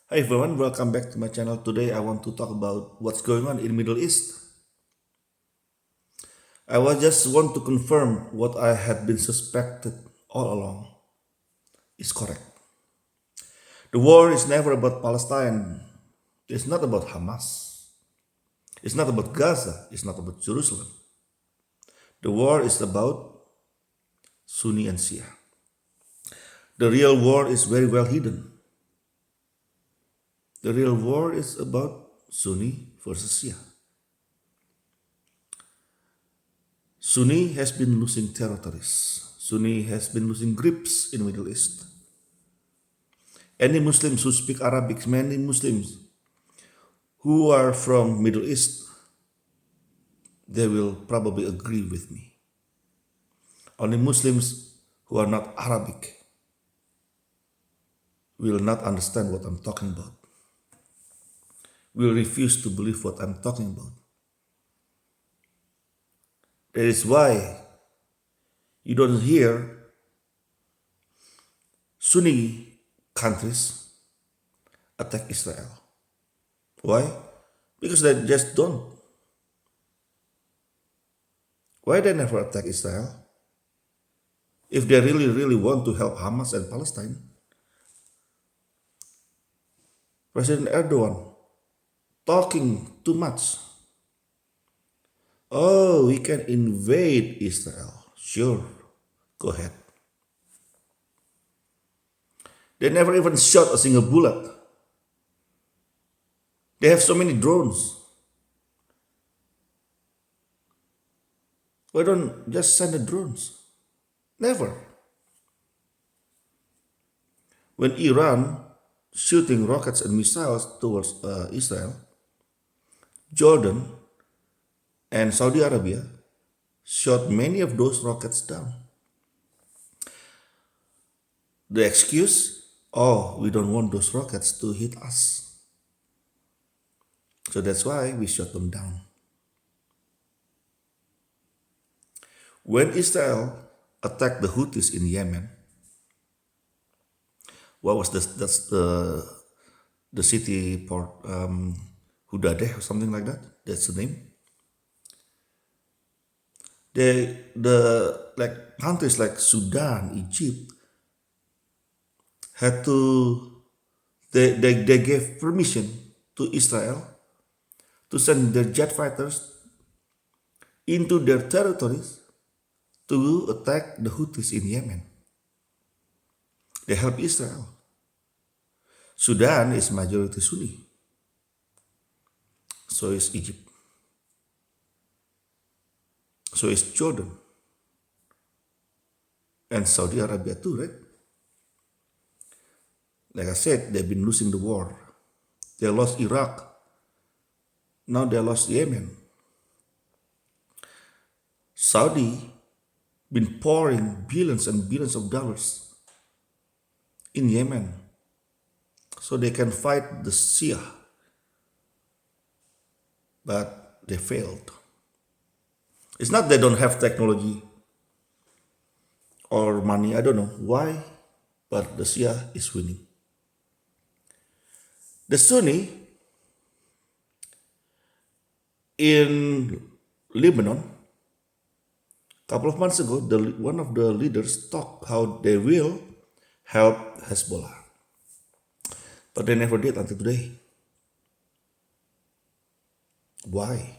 Hi everyone, welcome back to my channel. Today I want to talk about what's going on in Middle East. I was just want to confirm what I had been suspected all along is correct. The war is never about Palestine. It's not about Hamas. It's not about Gaza. It's not about Jerusalem. The war is about Sunni and Shia. The real war is very well hidden. The real war is about Sunni versus Shia. Sunni has been losing territories. Sunni has been losing grips in Middle East. Any Muslims who speak Arabic, many Muslims who are from Middle East, they will probably agree with me. Only Muslims who are not Arabic will not understand what I'm talking about, will refuse to believe what I'm talking about. That is why you don't hear Sunni countries attack Israel. Why? Because they just don't. Why they never attack Israel? If they really want to help Hamas and Palestine, President Erdogan talking too much. Oh, we can invade Israel. Sure, go ahead. They never even shot a single bullet. They have so many drones. Why don't just send the drones? Never. When Iran shooting rockets and missiles towards Israel, Jordan and Saudi Arabia shot many of those rockets down. The excuse, oh, we don't want those rockets to hit us. So that's why we shot them down. When Israel attacked the Houthis in Yemen, what was this? That's the city port, Hudadeh or something like that. That's the name. The like countries like Sudan, Egypt had to they gave permission to Israel to send their jet fighters into their territories to attack the Houthis in Yemen. They help Israel. Sudan is majority Sunni. So is Egypt. So is Jordan. And Saudi Arabia too, right? Like I said, they've been losing the war. They lost Iraq. Now they lost Yemen. Saudi been pouring billions and billions of dollars in Yemen so they can fight the Shia. But they failed. It's not they don't have technology or money, I don't know why, but the Shia is winning. The Sunni in Lebanon, a couple of months ago, one of the leaders talked how they will help Hezbollah. But they never did until today. Why?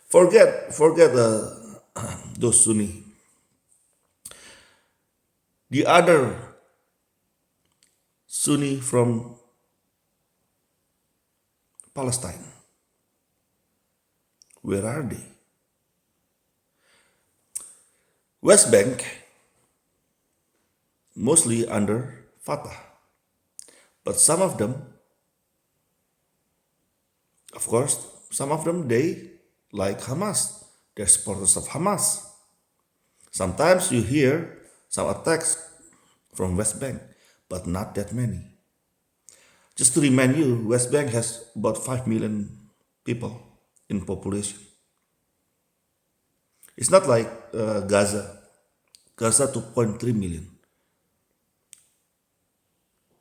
Forget those Sunni. The other Sunni from Palestine, where are they? West Bank, mostly under Fatah. But some of them, of course, some of them, they like Hamas. They're supporters of Hamas. Sometimes you hear some attacks from West Bank, but not that many. Just to remind you, West Bank has about 5 million people in population. It's not like Gaza. Gaza 2.3 million.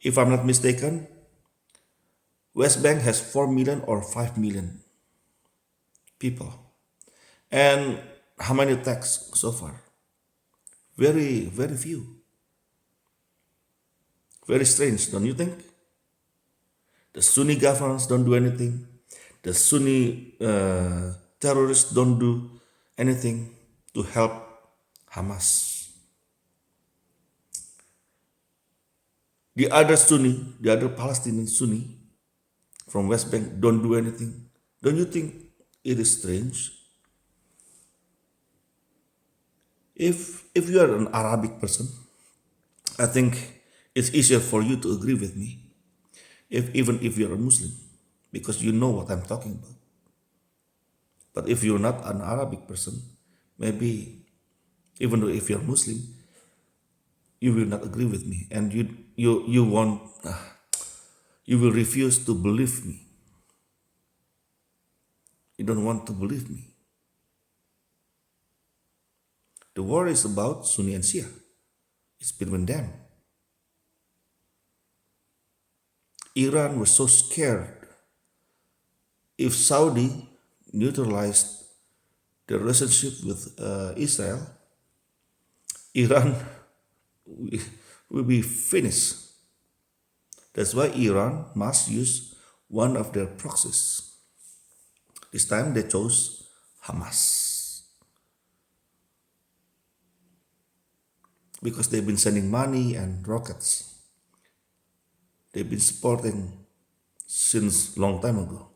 If I'm not mistaken, West Bank has 4 million or 5 million people. And how many attacks so far? Very, very few. Very strange, don't you think? The Sunni governments don't do anything. The Sunni terrorists don't do anything to help Hamas. The other Sunni, the other Palestinian Sunni from West Bank don't do anything. Don't you think it is strange? If you are an Arabic person, I think it's easier for you to agree with me, even if you're a Muslim, because you know what I'm talking about. But if you're not an Arabic person, maybe even though if you're Muslim, you will not agree with me, and you won't, you will refuse to believe me. You don't want to believe me. The war is about Sunni and Shia. It's between them. Iran was so scared if Saudi neutralized the relationship with Israel, Iran will be finished. That's why Iran must use one of their proxies. This time they chose Hamas because they've been sending money and rockets. They've been supporting since long time ago.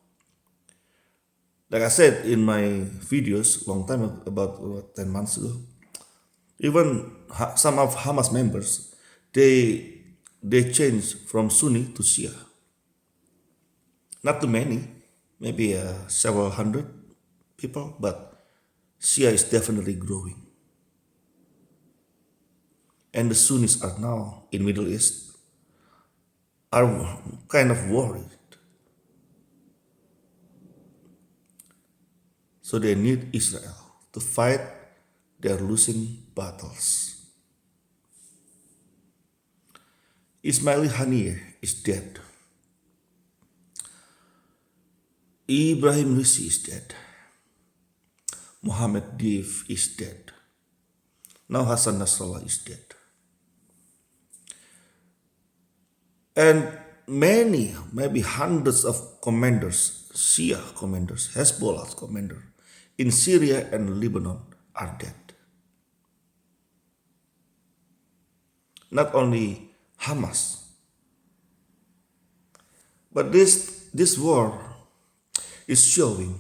Like I said in my videos long time ago, about 10 months ago, even some of Hamas members, they changed from Sunni to Shia. Not too many, maybe several hundred people, but Shia is definitely growing. And the Sunnis are now in Middle East are kind of worried. So they need Israel to fight their losing battles. Ismail Haniyeh is dead. Ibrahim Risi is dead. Mohammed Deif is dead. Now Hassan Nasrallah is dead. And many, maybe hundreds of commanders, Shia commanders, Hezbollah commander in Syria and Lebanon are dead. Not only Hamas, but this war is showing.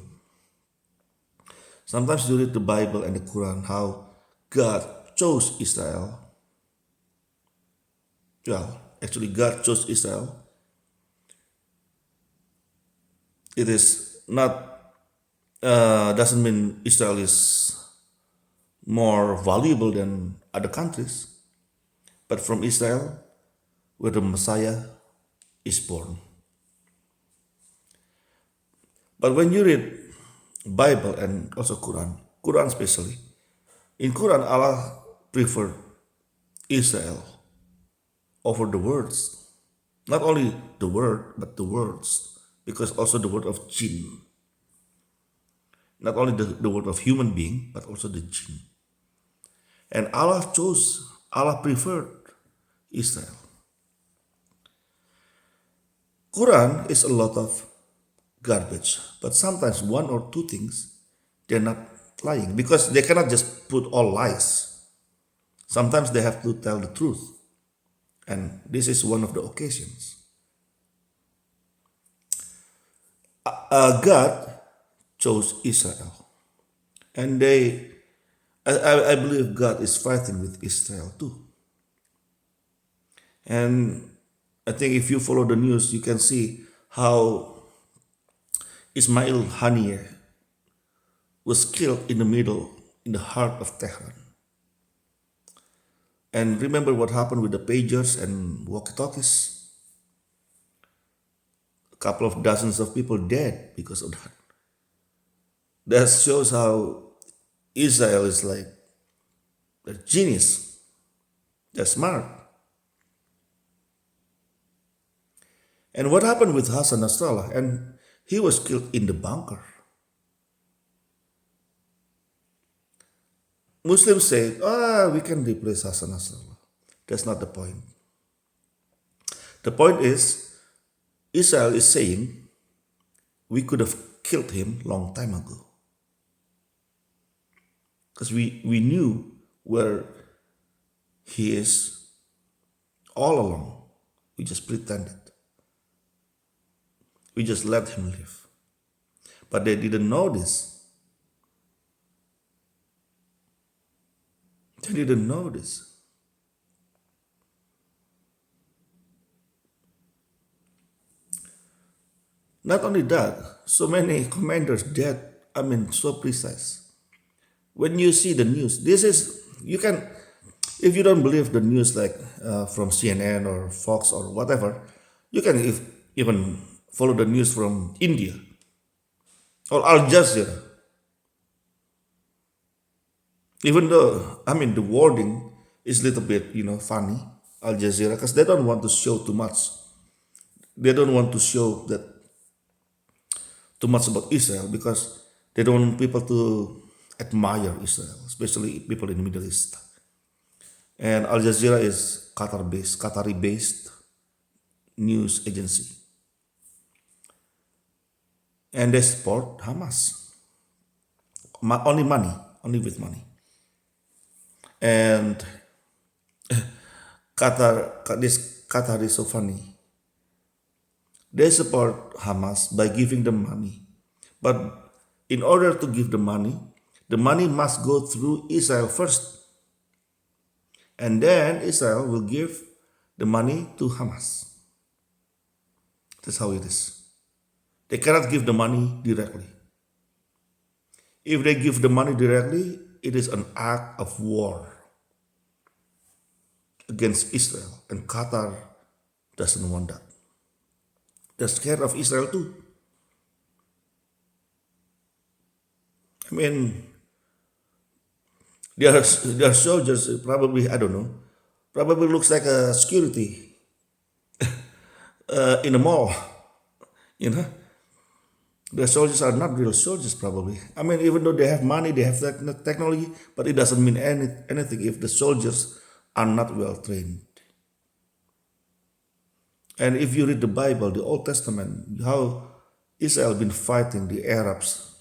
Sometimes you read the Bible and the Quran how God chose Israel. Well, actually God chose Israel. It is not, doesn't mean Israel is more valuable than other countries, but from Israel where the Messiah is born. But when you read Bible and also Quran especially, in Quran Allah preferred Israel over the words. Not only the word, but the words, because also the word of jinn. Not only the word of human being, but also the jinn. And Allah preferred Israel. Quran is a lot of garbage, but sometimes one or two things, they're not lying because they cannot just put all lies. Sometimes they have to tell the truth. And this is one of the occasions. God chose Israel. And I believe God is fighting with Israel too. And I think if you follow the news, you can see how Ismail Haniyeh was killed in the middle, in the heart of Tehran. And remember what happened with the pagers and walkie-talkies? A couple of dozens of people dead because of that. That shows how Israel is like a genius. They're smart. And what happened with Hassan Nasrallah? And he was killed in the bunker. Muslims say, we can replace Hassan Nasrallah. That's not the point. The point is, Israel is saying we could have killed him long time ago. Because we knew where he is all along. We just pretended. We just let him live. But they didn't know this. They didn't know this. Not only that, so many commanders dead. I mean, so precise. When you see the news, you can, if you don't believe the news like from CNN or Fox or whatever, you can even follow the news from India or Al Jazeera. Even though, I mean, the wording is a little bit, funny, Al Jazeera, because they don't want to show too much. They don't want to show that too much about Israel because they don't want people to admire Israel, especially people in the Middle East. And Al Jazeera is Qatari-based news agency. And they support Hamas. Only with money. And Qatar is so funny. They support Hamas by giving them money. But in order to give the money must go through Israel first. And then Israel will give the money to Hamas. That's how it is. They cannot give the money directly. If they give the money directly, it is an act of war against Israel. And Qatar doesn't want that. They're scared of Israel too. I mean, their soldiers probably, I don't know, probably looks like a security in a mall, The soldiers are not real soldiers probably. I mean, even though they have money, they have technology, but it doesn't mean anything if the soldiers are not well trained. And if you read the Bible, the Old Testament, how Israel been fighting the Arabs,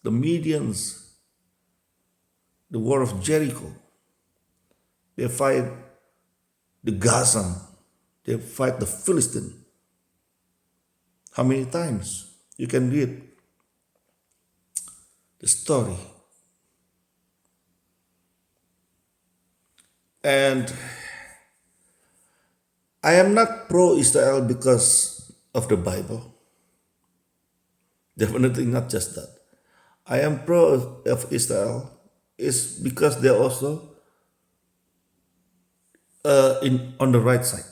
the Medians, the war of Jericho. They fight the Gazan. They fight the Philistine. How many times? You can read the story. And I am not pro-Israel because of the Bible. Definitely not just that. I am pro of Israel is because they're also on the right side.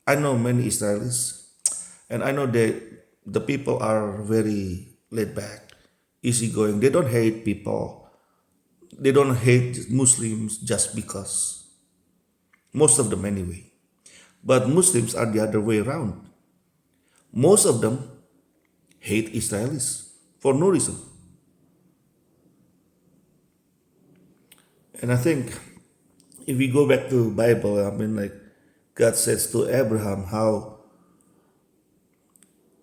I know many Israelis, and I know the people are very laid back, easygoing. They don't hate people. They don't hate Muslims just because. Most of them anyway. But Muslims are the other way around. Most of them hate Israelis for no reason. And I think if we go back to Bible, I mean, like God says to Abraham how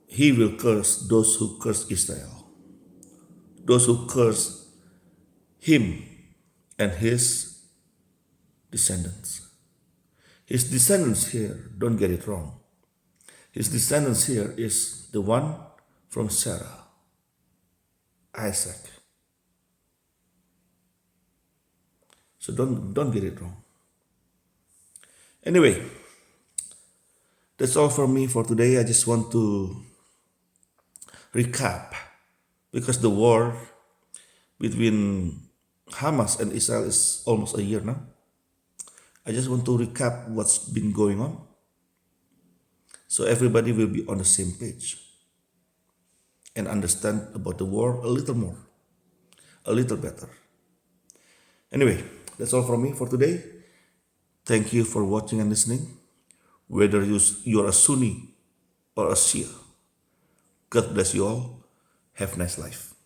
he will curse those who curse Israel, those who curse him and his descendants. His descendants here, don't get it wrong. His descendants here is the one from Sarah, Isaac. So don't get it wrong. Anyway, that's all from me for today. I just want to recap because the war between Hamas and Israel is almost a year now. I just want to recap what's been going on so everybody will be on the same page and understand about the war a little more, a little better. Anyway, that's all from me for today. Thank you for watching and listening. whether you're a Sunni or a Shia. God bless you all. Have a nice life.